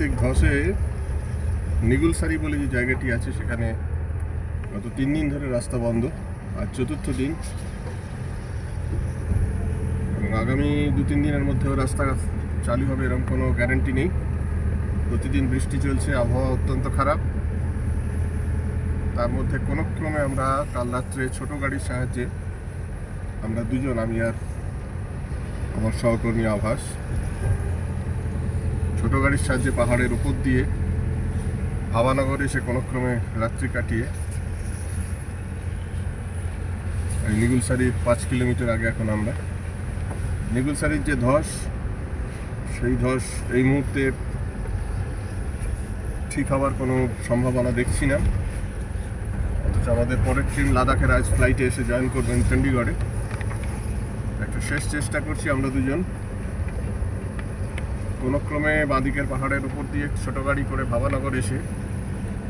ঠিক ধসে নিগুলসারি বলে যে জায়গাটি আছে সেখানে গত 3 দিন ধরে রাস্তা বন্ধ, আর চতুর্থ দিন, এবং আগামী 2-3 দিনের মধ্যেও রাস্তা চালু হবে এরকম কোনো গ্যারান্টি নেই। প্রতিদিন বৃষ্টি চলছে, আবহাওয়া অত্যন্ত খারাপ। তার মধ্যে কোনো ক্রমে আমরা কাল রাত্রে ছোটো গাড়ির সাহায্যে আমরা দুজন, আমি আর আমার সহকর্মী আভাস, ছোটো গাড়ির সাহায্যে পাহাড়ের উপর দিয়ে ভাবানগরে এসে কোনো ক্রমে রাত্রি কাটিয়ে এই নিগুলসারির 5 কিলোমিটার আগে এখন আমরা। নিগুলসারির যে ধস, সেই ধস এই মুহূর্তে ঠিক হওয়ার কোনো সম্ভাবনা দেখছি না। অথচ আমাদের পরের ট্রেন লাদাখের আজ ফ্লাইটে এসে জয়েন করবেন চণ্ডীগড়ে। একটা শেষ চেষ্টা করছি আমরা দুজন কোনো ক্রমে বাঁদিকের পাহাড়ের উপর দিয়ে ছোটো গাড়ি করে ভাবানগর এসে,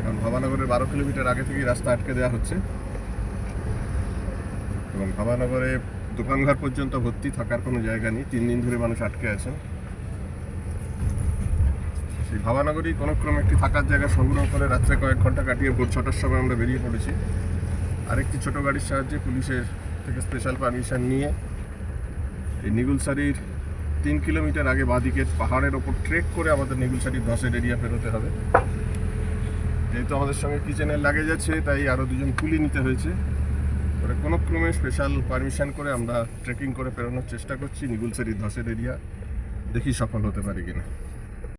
কারণ ভাবানগরের 12 কিলোমিটার আগে থেকেই রাস্তা আটকে দেওয়া হচ্ছে এবং ভাবানগরে দোকানঘর পর্যন্ত ভর্তি, থাকার কোনো জায়গা নেই। 3 দিন ধরে মানুষ আটকে আছেন। সেই ভাবানগরেই কোনো ক্রমে একটি থাকার জায়গা সংগ্রহ করে রাত্রে কয়েক ঘন্টা কাটিয়ে ভোর 6টার সময় আমরা বেরিয়ে পড়েছি। আরেকটি ছোটো গাড়ির সাহায্যে পুলিশের থেকে স্পেশাল পারমিশন নিয়ে এই নিগুলসারির 3 কিলোমিটার আগে বাঁদিকের পাহাড়ের ওপর ট্রেক করে আমাদের নিগুলসারির ধসের এরিয়া পেরোতে হবে। যেহেতু আমাদের সঙ্গে কিচেনের লাগেজ আছে, তাই আরও দুজন কুলি নিতে হয়েছে। পরে কোনো ক্রমে স্পেশাল পারমিশন করে আমরা ট্রেকিং করে পেরোনোর চেষ্টা করছি নিগুলসারির ধসের এরিয়া। দেখি সফল হতে পারি কিনা।